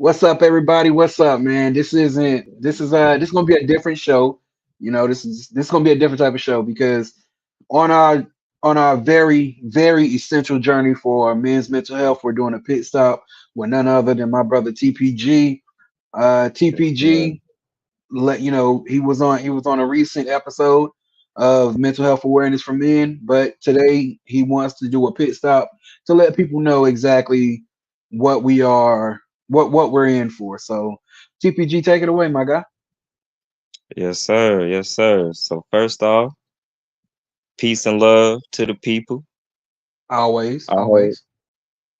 What's up, everybody? What's up, man? This is gonna be a different show. This is gonna be a different type of show because on our on our very essential journey for men's mental health, we're doing a pit stop with none other than my brother TPG. Yeah. TPG, he was on a recent episode of mental health awareness for men, but today he wants to do a pit stop to let people know exactly what we are, what we're in for. So, TPG, take it away, my guy. Yes, sir. Yes, sir. So first off, peace and love to the people. Always, I hope always.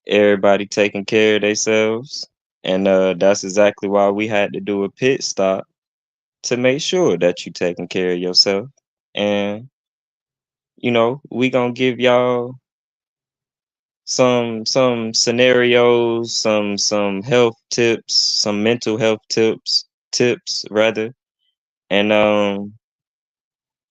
everybody taking care of themselves. And that's exactly why we had to do a pit stop to make sure that you taking care of yourself. And we gonna give y'all some scenarios, some health tips, some mental health tips rather. And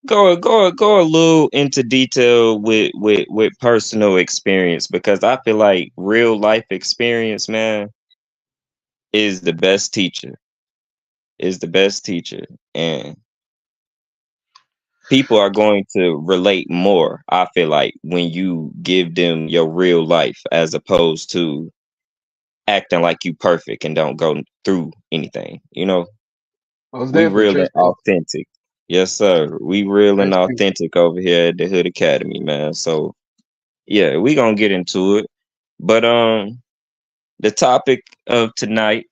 go a little into detail with personal experience because I feel like real life experience, man, is the best teacher. Is the best teacher, and people are going to relate more. I feel like when you give them your real life as opposed to acting like you perfect and don't go through anything. Most We definitely, real and trust me. authentic. Yes, sir. We real and Trust me. authentic over here at the Hood Academy, man. So yeah, we gonna get into it. But the topic of tonight,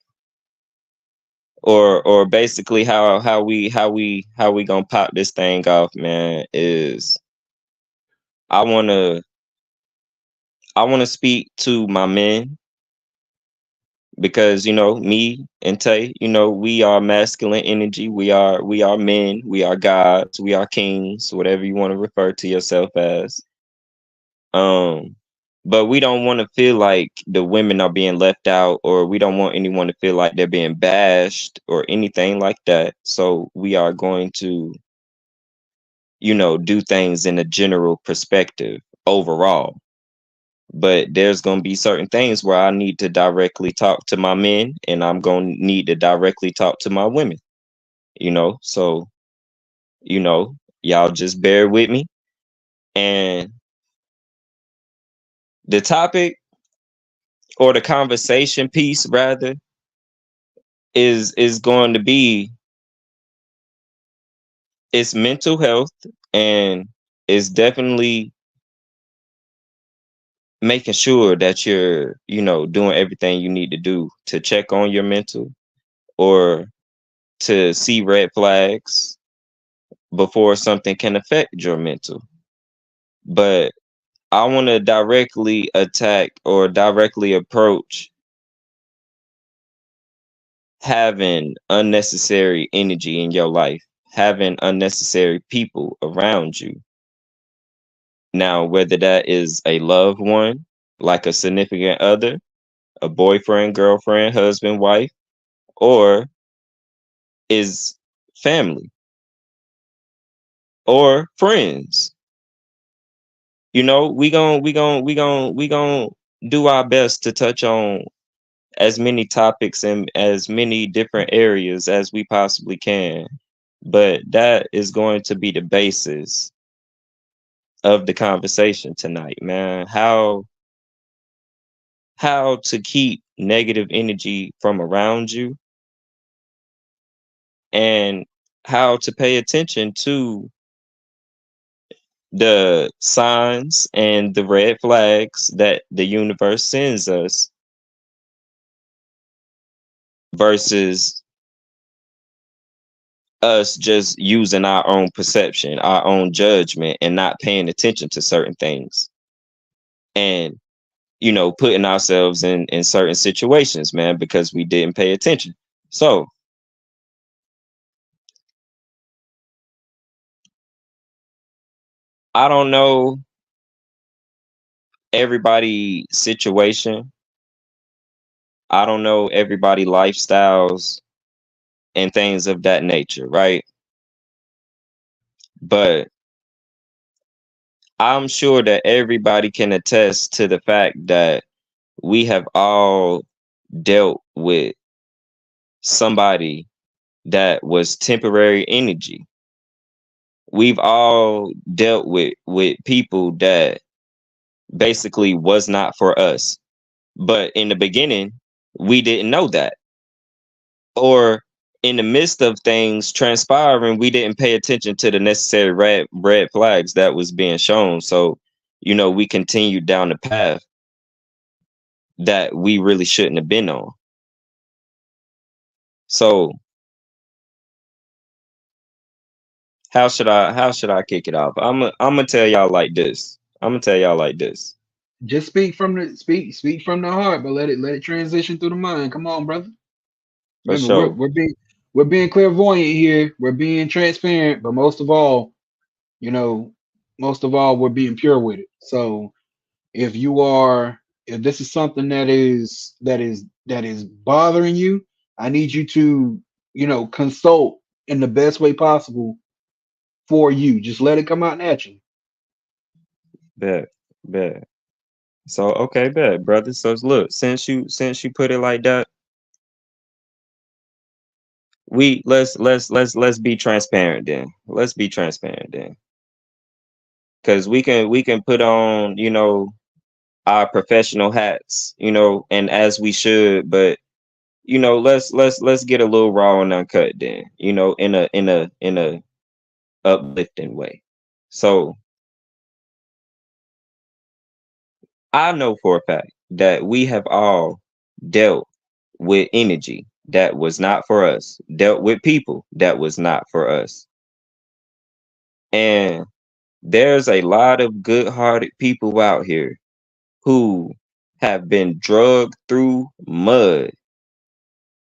or basically how we gonna pop this thing off, man, is I wanna I wanna speak to my men because me and Tay, we are masculine energy. We are men. We are gods. We are kings. Whatever you want to refer to yourself as. Um, but we don't want to feel like the women are being left out, or we don't want anyone to feel like they're being bashed or anything like that. So we are going to, do things in a general perspective overall. But there's going to be certain things where I need to directly talk to my men, and I'm going to need to directly talk to my women, So, y'all just bear with me. And the topic, or the conversation piece rather, is going to be, it's mental health, and it's definitely making sure that you're doing everything you need to do to check on your mental, or to see red flags before something can affect your mental. But I want to directly attack or directly approach having unnecessary energy in your life, having unnecessary people around you. Now, whether that is a loved one, like a significant other, a boyfriend, girlfriend, husband, wife, or is family or friends. We gon' do our best to touch on as many topics and as many different areas as we possibly can. But that is going to be the basis of the conversation tonight, man. How to keep negative energy from around you, and how to pay attention to the signs and the red flags that the universe sends us versus us just using our own perception, our own judgment, and not paying attention to certain things, and putting ourselves in certain situations, man, because we didn't pay attention. So I don't know everybody situation. I don't know everybody lifestyles and things of that nature, right? But I'm sure that everybody can attest to the fact that we have all dealt with somebody that was temporary energy. We've all dealt with people that basically was not for us. But in the beginning, we didn't know that. Or in the midst of things transpiring, we didn't pay attention to the necessary red flags that was being shown. So, we continued down the path that we really shouldn't have been on. So how should I kick it off? I'm gonna tell y'all like this. I'm gonna tell y'all like this. Just speak from the heart, but let it transition through the mind. Come on, brother. For Remember, sure. we're being clairvoyant here. We're being transparent, but you know, most of all, we're being pure with it. So if you are, if this is something that is bothering you, I need you to, consult in the best way possible for you. Just let it come out naturally. Bet, bet. So okay, bet, brother. So look, since you put it like that, we let's be transparent then. Let's be transparent then. Cause we can put on, our professional hats, and as we should, but let's get a little raw and uncut then, in a uplifting way. So I know for a fact that we have all dealt with energy that was not for us, dealt with people that was not for us. And there's a lot of good-hearted people out here who have been drugged through mud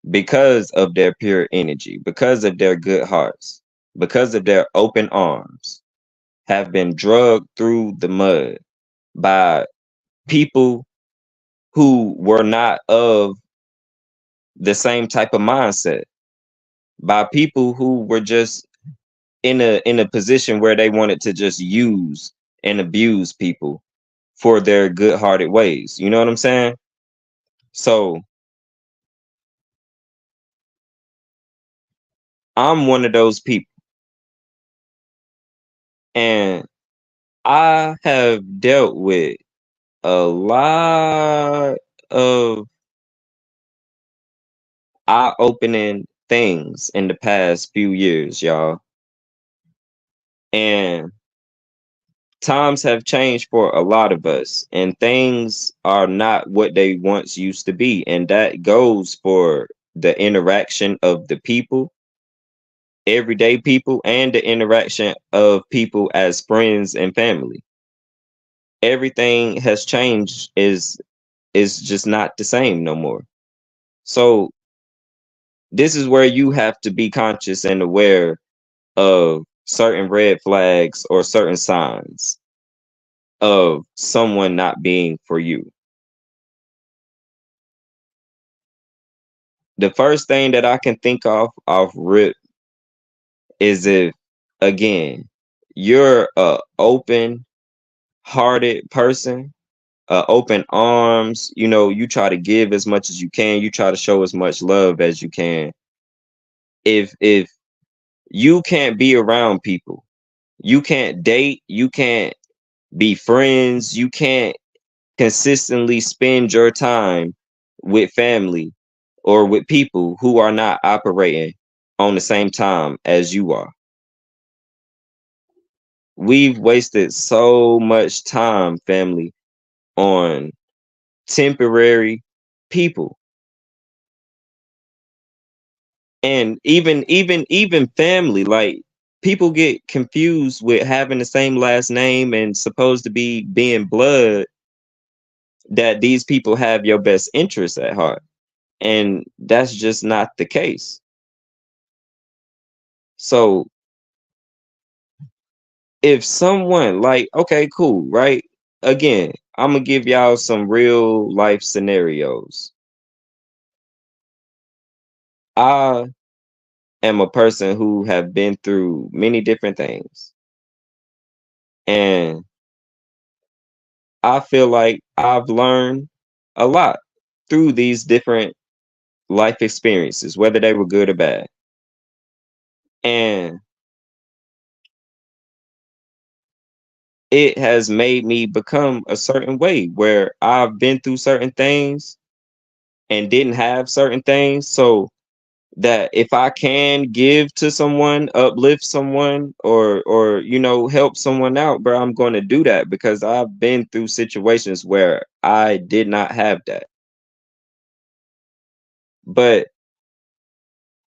because of their pure energy, because of their good hearts, because of their open arms, have been drugged through the mud by people who were not of the same type of mindset, by people who were just in a position where they wanted to just use and abuse people for their good-hearted ways. You know what I'm saying? So I'm one of those people, and I have dealt with a lot of eye-opening things in the past few years, y'all. And times have changed for a lot of us, and things are not what they once used to be. And that goes for the interaction of the people, everyday people, and the interaction of people as friends and family. Everything has changed, is just not the same no more. So this is where you have to be conscious and aware of certain red flags or certain signs of someone not being for you. The first thing that I can think of off rip is if, again, you're a open hearted person, open arms, you try to give as much as you can, you try to show as much love as you can. If you can't be around people, you can't date, you can't be friends, you can't consistently spend your time with family or with people who are not operating on the same time as you are. We've wasted so much time, family, on temporary people. And even family, like, people get confused with having the same last name and supposed to be being blood, that these people have your best interests at heart. And that's just not the case. So if someone, like, okay, cool, right? Again, I'm gonna give y'all some real life scenarios. I am a person who have been through many different things. And I feel like I've learned a lot through these different life experiences, whether they were good or bad. And it has made me become a certain way where I've been through certain things and didn't have certain things. So that if I can give to someone, uplift someone, or help someone out, bro, I'm going to do that because I've been through situations where I did not have that. But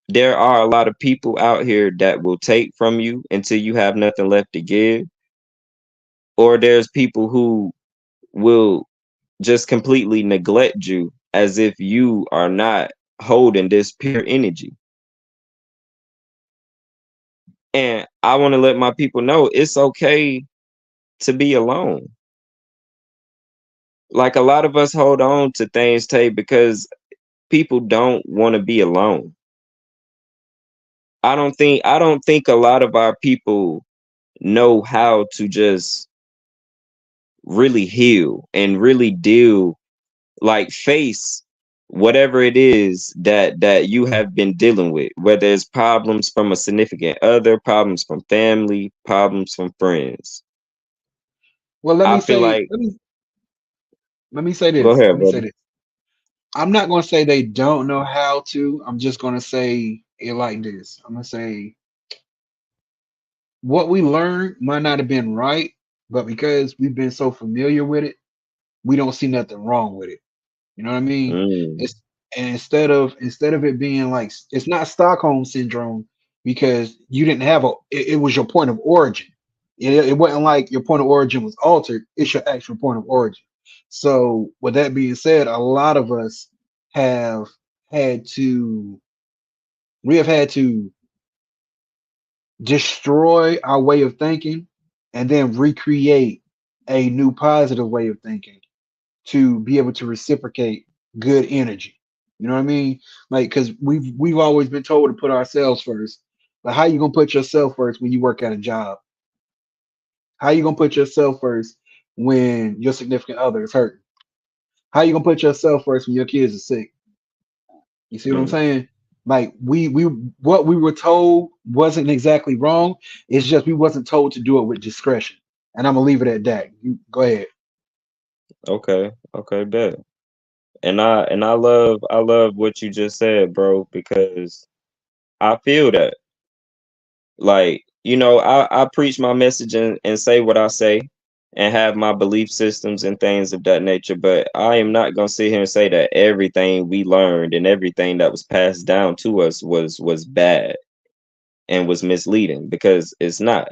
there are a lot of people out here that will take from you until you have nothing left to give, or there's people who will just completely neglect you as if you are not holding this pure energy. And I want to let my people know it's okay to be alone. Like a lot of us hold on to things, Tay, because people don't want to be alone. I don't think a lot of our people know how to just really heal and really deal, like face whatever it is that you have been dealing with, whether it's problems from a significant other, problems from family, problems from friends. Well, let I me feel say, like let me say go this. ahead, Let me say brother. this. I'm not gonna say they don't know how to. I'm just gonna say it like this. I'm gonna say what we learned might not have been right, but because we've been so familiar with it, we don't see nothing wrong with it. You know what I mean? Mm, It's and instead of it being like it's not Stockholm syndrome because you didn't have it was your point of origin. It wasn't like your point of origin was altered. It's your actual point of origin. So with that being said, a lot of us have had to we have had to destroy our way of thinking and then recreate a new positive way of thinking to be able to reciprocate good energy. You know what I mean? Like, because we've always been told to put ourselves first. But how you gonna put yourself first when you work at a job? How you gonna put yourself first when your significant other is hurting? How you gonna put yourself first when your kids are sick? You see what I'm mm. saying? Like we what we were told wasn't exactly wrong. It's just we wasn't told to do it with discretion. And I'm gonna leave it at that. You go ahead. Okay, okay, bet. And I love what you just said, bro, because I feel that. Like, I preach my message and say what I say and have my belief systems and things of that nature, but I am not gonna sit here and say that everything we learned and everything that was passed down to us was bad and was misleading, because it's not.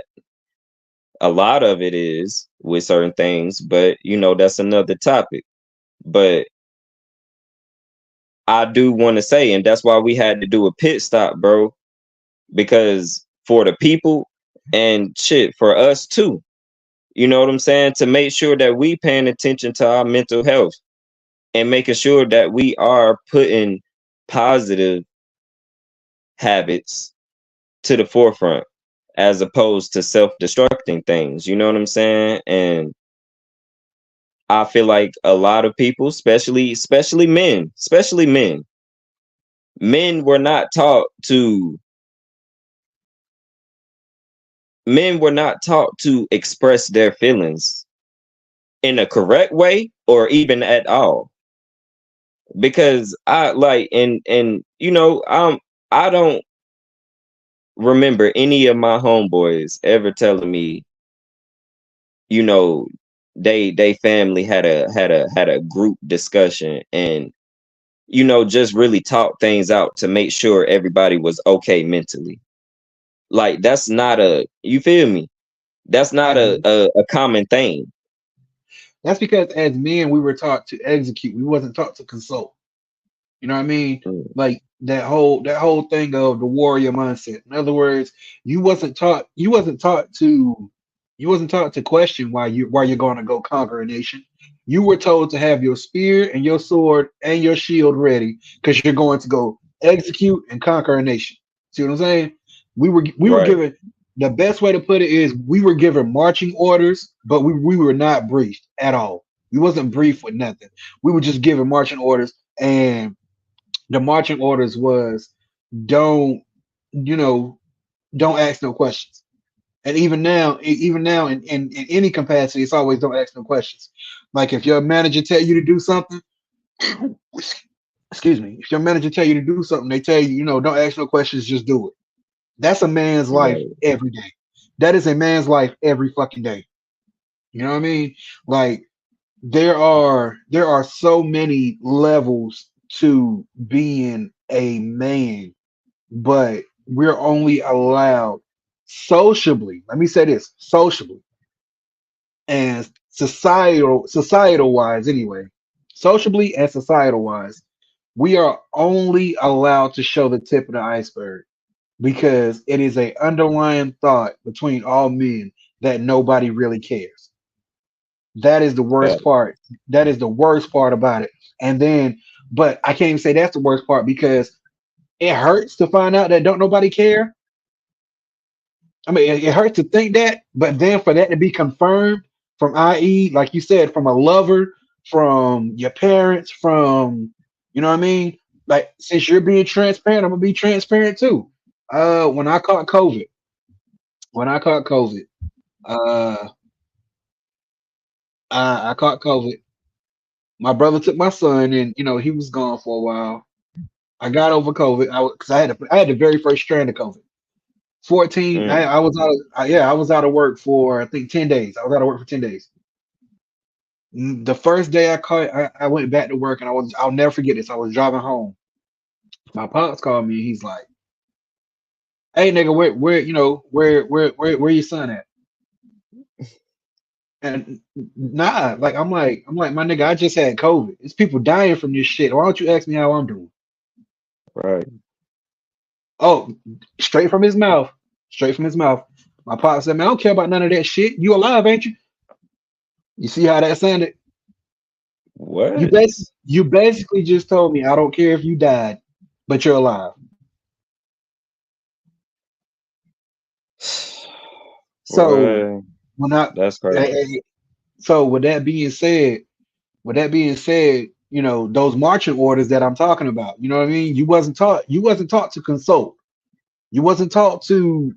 A lot of it is with certain things, but that's another topic. But I do want to say, and that's why we had to do a pit stop, bro, because for the people and shit for us too. You know what I'm saying? To make sure that we paying attention to our mental health and making sure that we are putting positive habits to the forefront as opposed to self-destructing things. You know what I'm saying? And I feel like a lot of people, especially men, men were not taught to men were not taught to express their feelings in a correct way or even at all. Because I like and I don't remember any of my homeboys ever telling me, you know, they family had a group discussion and just really talk things out to make sure everybody was okay mentally. Like that's not a you feel me? That's not a Mhm. a common thing. That's because as men we were taught to execute. We wasn't taught to consult. You know what I mean? Mm, Like that whole thing of the warrior mindset. In other words, you wasn't taught to question why you're going to go conquer a nation. You were told to have your spear and your sword and your shield ready because you're going to go execute and conquer a nation. See what I'm saying? We were right. given the best way to put it is we were given marching orders, but we were not briefed at all. We wasn't briefed with nothing. We were just given marching orders and The marching orders was don't, you know, don't ask no questions. And even now in any capacity, it's always don't ask no questions. Like if your manager tell you to do something, excuse me, if your manager tell you to do something, they tell you, don't ask no questions, just do it. That's a man's life Right. every day. That is a man's life every fucking day. You know what I mean? Like there are so many levels to being a man, but we're only allowed sociably. Let me say this, sociably and societal wise anyway. Sociably and societal wise, we are only allowed to show the tip of the iceberg because it is a underlying thought between all men that nobody really cares. That is the worst Fact. part. That is the worst part about it. And then, but I can't even say that's the worst part because it hurts to find out that don't nobody care. I mean, it hurts to think that, but then for that to be confirmed from, i.e., like you said, from a lover, from your parents, from, you know what I mean? Like, since you're being transparent, I'm gonna be transparent too. When I caught COVID, when I caught COVID, uh, I caught COVID. My brother took my son, and he was gone for a while. I got over COVID. Because I had the very first strand of COVID. 14. I, Mm. I was out. Yeah, I was out of work for I think 10 days. I was out of work for 10 days. The first day I went back to work, and I'll never forget this. I was driving home. My pops called me. And he's like, "Hey, nigga, where your son at?" And nah, like I'm like, my nigga, I just had COVID. It's people dying from this shit. Why don't you ask me how I'm doing? Right. Oh, straight from his mouth. Straight from his mouth. My pop said, "Man, I don't care about none of that shit. You alive, ain't you?" You see how that sounded? You What? bas you basically just told me I don't care if you died, but you're alive. So Boy, when I that's eh, crazy. eh, so with that being said, those marching orders that I'm talking about, you know what I mean? You wasn't taught to consult. We wasn't taught to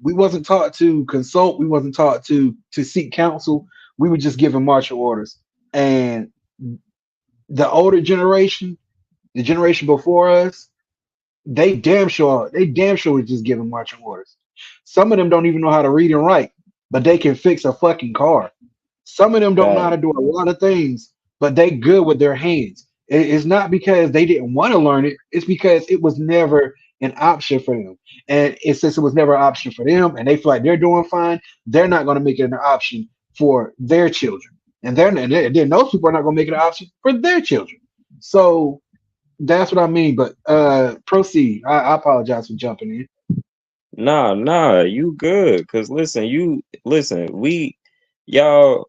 consult. We wasn't taught to seek counsel. We were just given marching orders. And the older generation, the generation before us, they damn sure was just giving marching orders. Some of them don't even know how to read and write, but they can fix a fucking car. Some of them don't know how Fact. to do a lot of things, but they good with their hands. It's not because they didn't want to learn it. It's because it was never an option for them. And since it was never an option for them, and they feel like they're doing fine, they're not going to make it an option for their children. And then those people are not going to make it an option for their children. So that's what I mean. But proceed. I apologize for jumping in. Nah, nah, you good. Cause listen, y'all.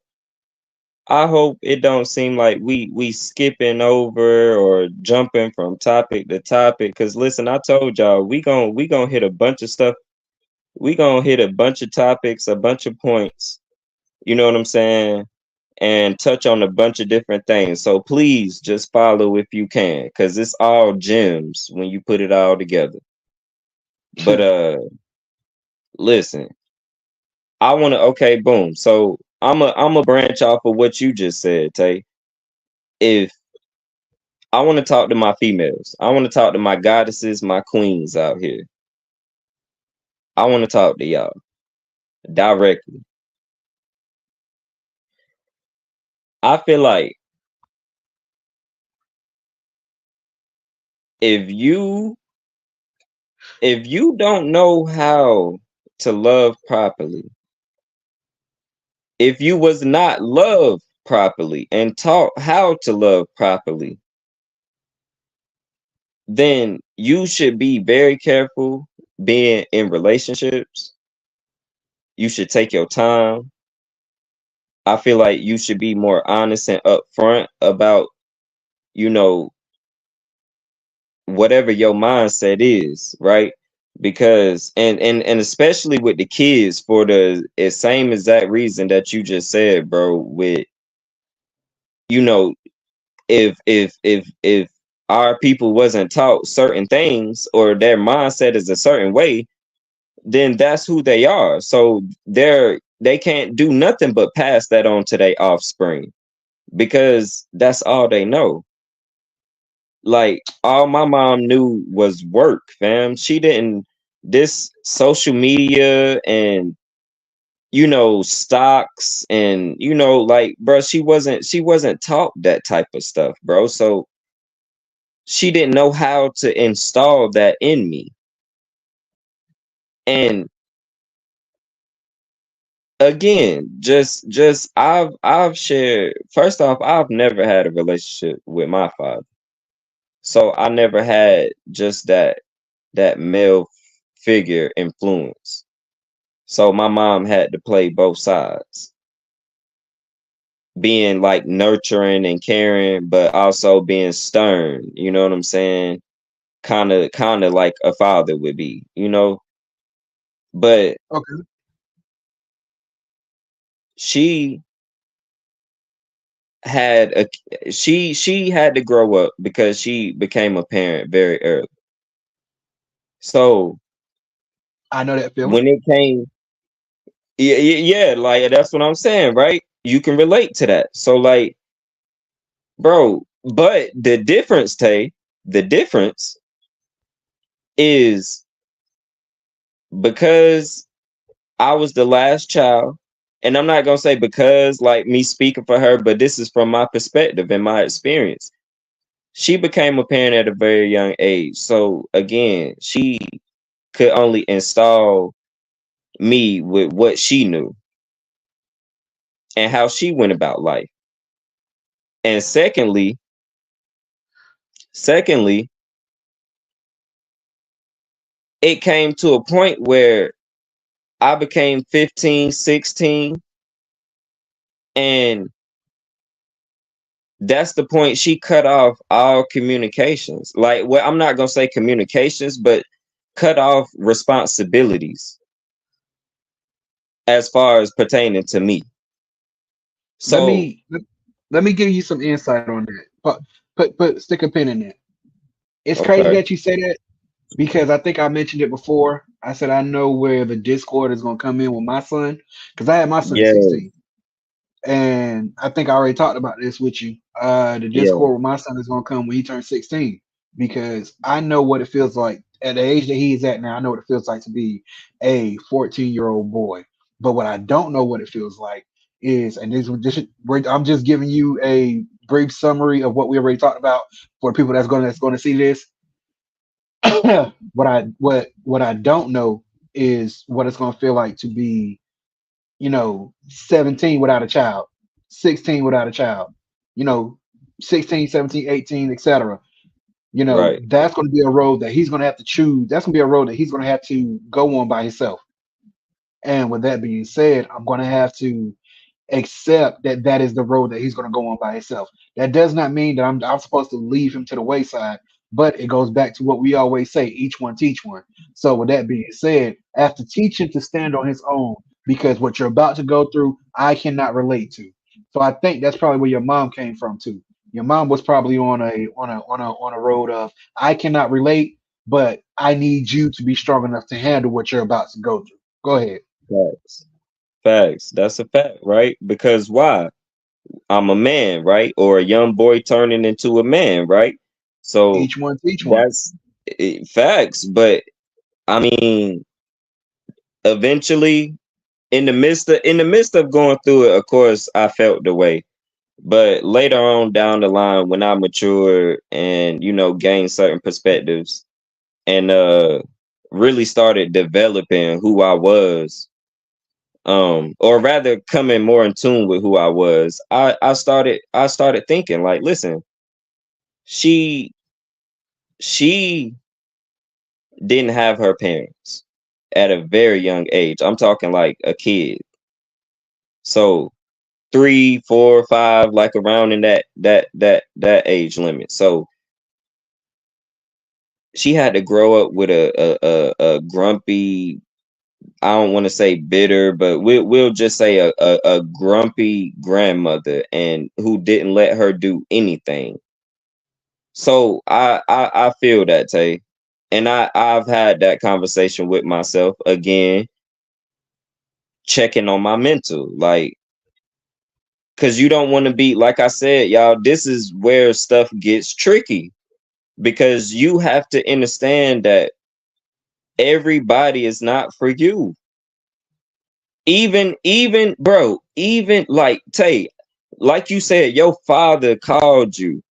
I hope it don't seem like we skipping over or jumping from topic to topic. Cause listen, I told y'all we gonna hit a bunch of stuff. We gonna hit a bunch of topics, a bunch of points. You know what I'm saying? And touch on a bunch of different things. So please just follow if you can, cause it's all gems when you put it all together. But listen, I wanna okay, boom. So I'm a branch off of what you just said, Tay. If I want to talk to my females. I want to talk to my goddesses, my queens out here. I want to talk to y'all directly. I feel like if you if you don't know how to love properly, if you was not loved properly and taught how to love properly, then you should be very careful being in relationships. You should take your time. I feel like you should be more honest and upfront about, you know, whatever your mindset is, right? Because and especially with the kids for the same exact reason that you just said, bro, with you know, if our people wasn't taught certain things or their mindset is a certain way, then that's who they are. So they can't do nothing but pass that on to their offspring because that's all they know. Like all my mom knew was work, fam. She didn't this social media and stocks and like bro, she wasn't taught that type of stuff, bro. So she didn't know how to install that in me. And again, just I've shared, first off, I've never had a relationship with my father. So I never had just that male figure influence. So my mom had to play both sides, being like nurturing and caring, but also being stern. You know what I'm saying? Kind of like a father would be. But Okay. she had she had to grow up because she became a parent very early. So I know that feeling. when it came, yeah, yeah, like that's what I'm saying, right? You can relate to that. So like, bro, but the difference is because I was the last child, and I'm not gonna say because like me speaking for her, but this is from my perspective and my experience. She became a parent at a very young age. So again, she could only install me with what she knew and how she went about life. And secondly, it came to a point where I became 15, 16, and that's the point she cut off all communications. Like, well, I'm not gonna say communications, but cut off responsibilities as far as pertaining to me. Let So, me let, let me give you some insight on that. Put stick a pin in that. It's crazy okay. that you say that because I think I mentioned it before. I said I know where the discord is gonna come in with my son because I had my son at Yeah, 16. And I think I already talked about this with you. The yeah, Discord with my son is gonna come when he turns 16 because I know what it feels like at the age that he is at now. I know what it feels like to be a 14-year-old boy. But what I don't know what it feels like is, and I'm just giving you a brief summary of what we already talked about for people that's going to see this. What I don't know is what it's going to feel like to be 17 without a child, 16 without a child, you know, 16, 17, 18, etc. right. That's going to be a road that he's going to have to choose. That's going to be a road that he's going to have to go on by himself. And with that being said, I'm going to have to accept that that is the road that he's going to go on by himself. That does not mean that I'm supposed to leave him to the wayside, but it goes back to what we always say: each one teach one. So with that being said, after teaching to stand on his own, because what you're about to go through, I cannot relate to. So I think that's probably where your mom came from too. Your mom was probably on a road of I cannot relate, but I need you to be strong enough to handle what you're about to go through. Go ahead. Facts. Facts. That's a fact, right? Because why? I'm a man, right? Or a young boy turning into a man, right? So Each one teach one. that's facts. But I mean, eventually, in the midst of going through it, of course, I felt the way. But later on down the line, when I matured and gained certain perspectives and really started developing who I was, or rather coming more in tune with who I was, I started thinking like, listen, she she didn't have her parents at a very young age. I'm talking like a kid. So 3, 4, 5, like around in that age limit. So she had to grow up with a grumpy, I don't want to say bitter, but we'll just say a grumpy grandmother and who didn't let her do anything. So I feel that, Tay. And I've had that conversation with myself again, checking on my mental. Like, cause you don't want to be, like I said, y'all, this is where stuff gets tricky. Because you have to understand that everybody is not for you. Even bro, even like Tay, like you said, your father called you.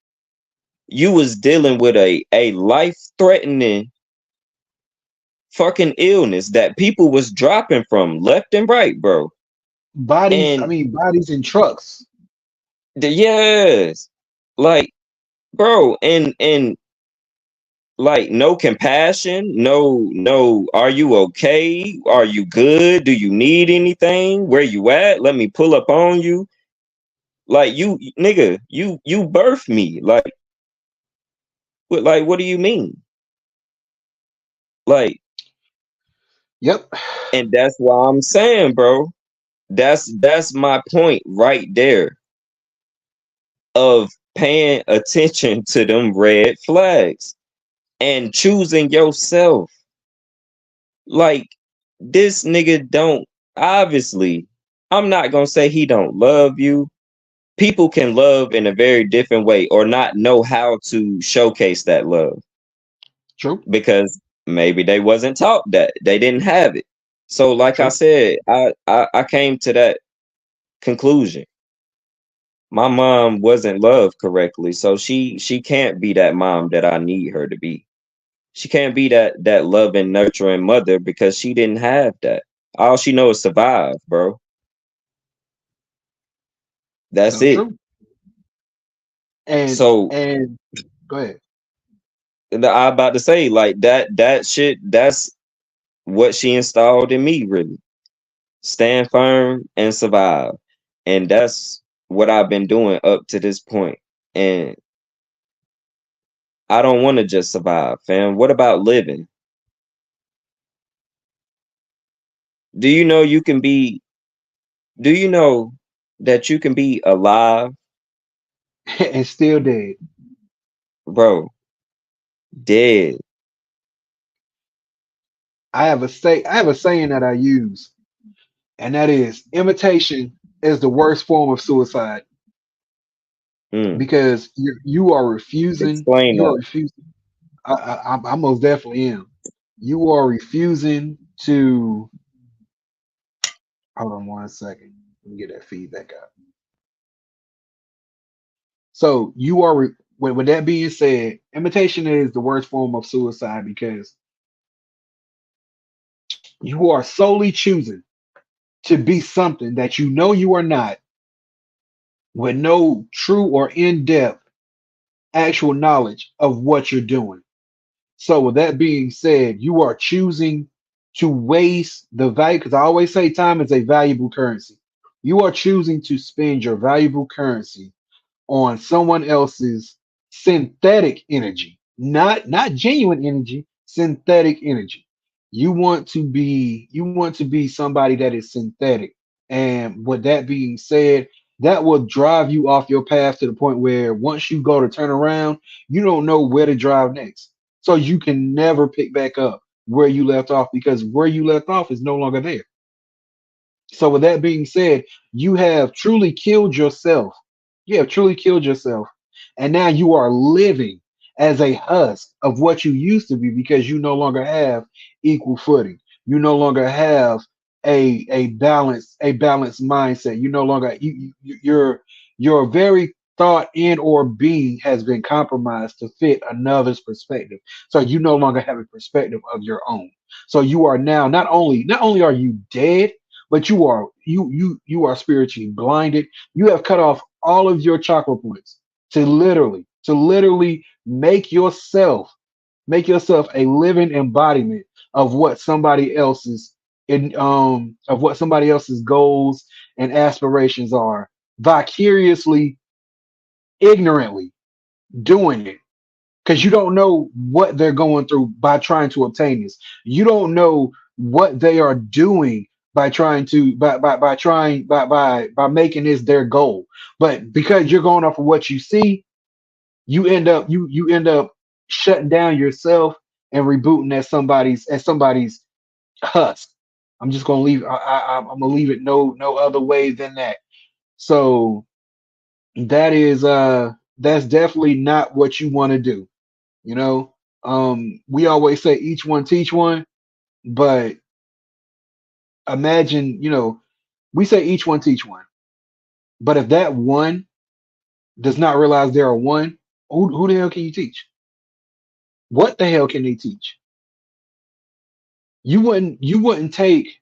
You was dealing with a life threatening fucking illness that people was dropping from left and right, bro. Bodies, I And mean, bodies in trucks. yes, like, bro, and like, no compassion, no, are you okay? Are you good? Do you need anything? Where you at? Let me pull up on you. Like, you nigga, you birthed me. What do you mean? Like, Yep. and that's why I'm saying, bro, that's my point right there of paying attention to them red flags and choosing yourself. Like, this nigga don't, obviously, I'm not gonna say he don't love you. People can love in a very different way or not know how to showcase that love True. because maybe they wasn't taught that. They didn't have it. So like I True. said, I came to that conclusion. My mom wasn't loved correctly, so she can't be that mom that I need her to be. She can't be that loving, nurturing mother because she didn't have that. All she knows is survive, bro. That's So it. true. And So and go ahead. I about to say, like, that shit, that's what she installed in me, really. Stand firm and survive. And that's what I've been doing up to this point. And I don't want to just survive, fam. What about living? Do you know you can be, do you know that you can be alive, And still dead. bro, dead? I have a saying that I use, and that is imitation is the worst form of suicide Mm, because you are refusing. explain You are that. refusing. I most definitely am. You are refusing to. Hold on one second. Let me get that feedback out. So you are. With that being said, imitation is the worst form of suicide because you are solely choosing to be something that you know you are not, with no true or in-depth actual knowledge of what you're doing. So, with that being said, you are choosing to waste the value because I always say time is a valuable currency. You are choosing to spend your valuable currency on someone else's synthetic energy, not genuine energy, synthetic energy. You want to be somebody that is synthetic. And with that being said, that will drive you off your path to the point where once you go to turn around, you don't know where to drive next. So you can never pick back up where you left off because where you left off is no longer there. So, with that being said, you have truly killed yourself. You have truly killed yourself. And now you are living as a husk of what you used to be because you no longer have equal footing. You no longer have a balanced mindset. You no longer your very thought and or being has been compromised to fit another's perspective. So you no longer have a perspective of your own. So you are now not only are you dead, but you are spiritually blinded. You have cut off all of your chakra points to literally make yourself a living embodiment of what somebody else's goals and aspirations are, vicariously, ignorantly doing it because you don't know what they're going through by trying to obtain this. You don't know what they are doing by trying to by trying by making this their goal. But because you're going off of what you see, you end up shutting down yourself and rebooting at somebody's husk. I'm just gonna leave. I'm gonna leave it no other way than that. So that's definitely not what you want to do. You know, we always say each one teach one, but imagine, we say each one teach one, but if that one does not realize they're a one, who the hell can you teach? What the hell can they teach? You wouldn't take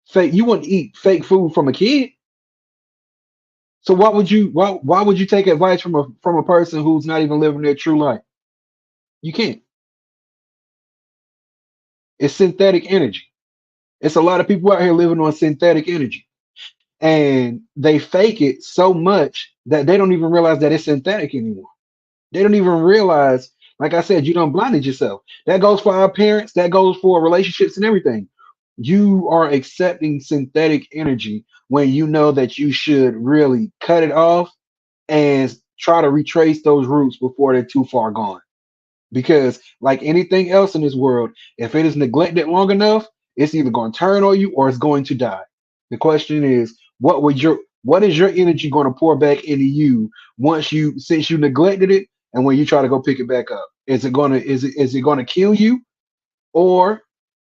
fake, you wouldn't eat fake food from a kid. So why would you take advice from a person who's not even living their true life? You can't. It's synthetic energy. It's a lot of people out here living on synthetic energy. And they fake it so much that they don't even realize that it's synthetic anymore. They don't even realize, like I said, you don't blinded yourself. That goes for our parents, that goes for relationships and everything. You are accepting synthetic energy when you know that you should really cut it off and try to retrace those roots before they're too far gone. Because, like anything else in this world, if it is neglected long enough, it's either going to turn on you or it's going to die. The question is, what is your energy going to pour back into you since you neglected it and when you try to go pick it back up? Is it going to kill you, or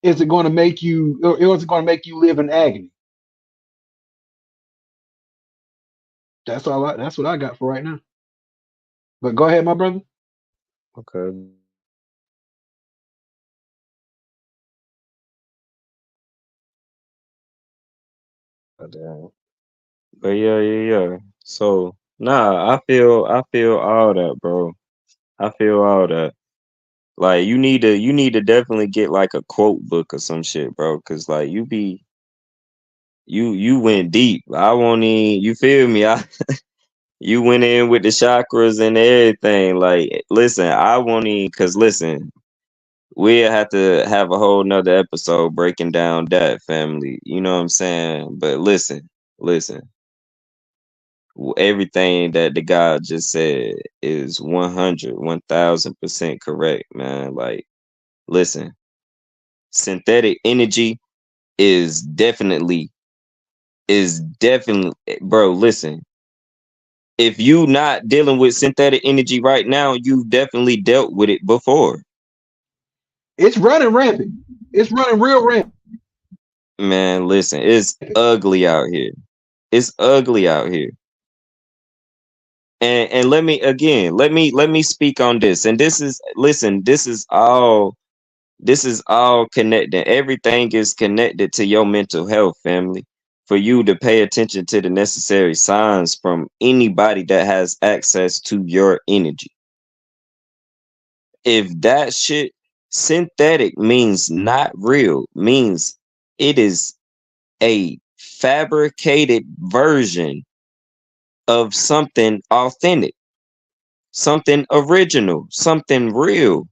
is it going to make you live in agony? That's what I got for right now. But go ahead, my brother. Okay. Damn. But yeah, yeah, yeah. So nah, I feel all that, bro. I feel all that. Like you need to definitely get like a quote book or some shit, bro. Cause like you went deep. I won't even, you feel me? You went in with the chakras and everything. Like, listen, I won't even, cause listen, we'll have to have a whole nother episode breaking down that family. You know what I'm saying? But listen, everything that the guy just said is 1000% correct, man. Like, listen, synthetic energy is definitely, bro, listen, if you not dealing with synthetic energy right now, you've definitely dealt with it before. It's running rampant. It's running real rampant. Man, listen, it's ugly out here. It's ugly out here. And let me speak on this. And this is, listen, this is all connected. Everything is connected to your mental health, family. For you to pay attention to the necessary signs from anybody that has access to your energy. If that shit, synthetic means not real, means it is a fabricated version of something authentic, something original, something real.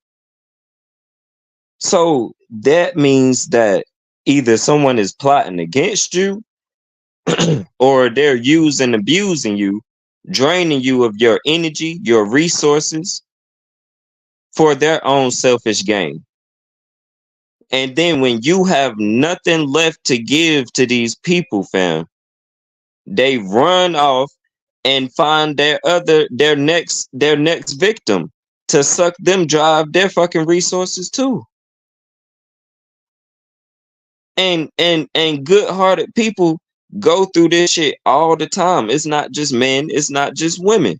So that means that either someone is plotting against you or they're using, abusing you, draining you of your energy, your resources for their own selfish gain. And then when you have nothing left to give to these people, fam, they run off and find their next victim to suck them dry of their fucking resources too. And good-hearted people go through this shit all the time. It's not just men, it's not just women.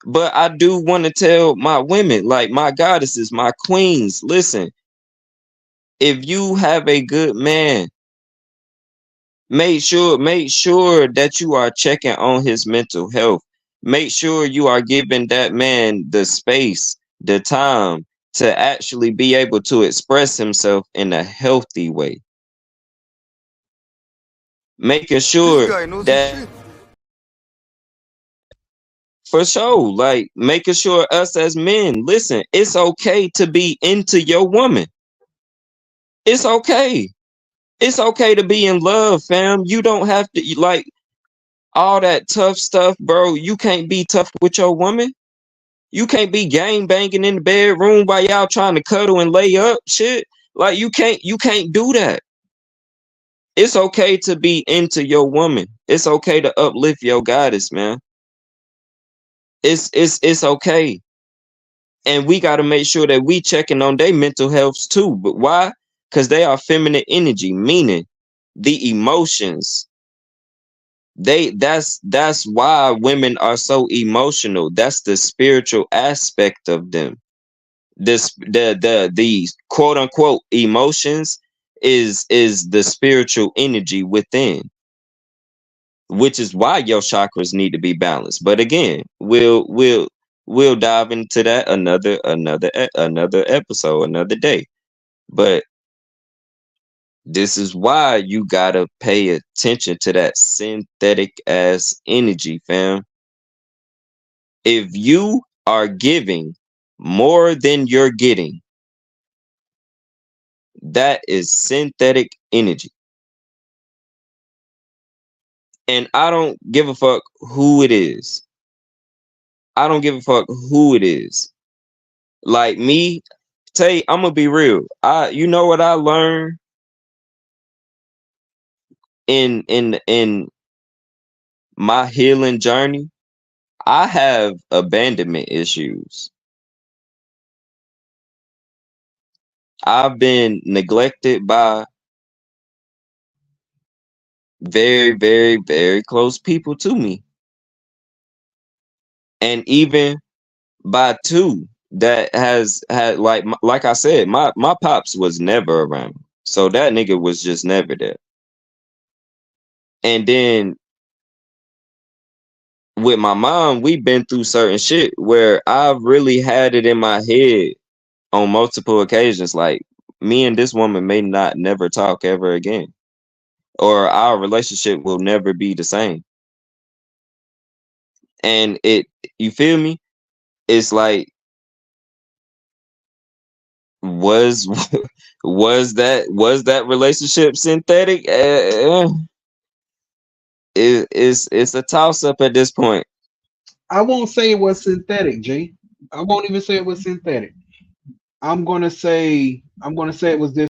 But I do want to tell my women, like my goddesses, my queens, listen, if you have a good man, make sure that you are checking on his mental health. Make sure you are giving that man the space, the time to actually be able to express himself in a healthy way. Making This sure guy knows his that, shit. for sure, like making sure us as men, listen, it's okay to be into your woman. It's okay. It's okay to be in love, fam. You don't have to, like, all that tough stuff, bro. You can't be tough with your woman. You can't be gang banging in the bedroom while y'all trying to cuddle and lay up shit. Like you can't do that. It's okay to be into your woman. It's okay to uplift your goddess, man. It's okay. And we got to make sure that we checking on their mental health too. But why? Because they are feminine energy, meaning the emotions. That's why women are so emotional. That's the spiritual aspect of them. The quote unquote emotions is the spiritual energy within, which is why your chakras need to be balanced. But again, we'll dive into that another episode, another day. But this is why you gotta pay attention to that synthetic ass energy, fam. If you are giving more than you're getting, that is synthetic energy. And I don't give a fuck who it is. I don't give a fuck who it is. Like me, Tay, I'm gonna be real. You know what I learned in my healing journey? I have abandonment issues. I've been neglected by very, very, very close people to me. And even by two that has had like I said, my pops was never around. So that nigga was just never there. And then with my mom, we've been through certain shit where I've really had it in my head on multiple occasions. Like me and this woman may not never talk ever again. Or our relationship will never be the same. And you feel me? It's like was was that relationship synthetic? It's a toss up at this point. I won't say it was synthetic, G. I won't even say it was synthetic. I'm gonna say it was this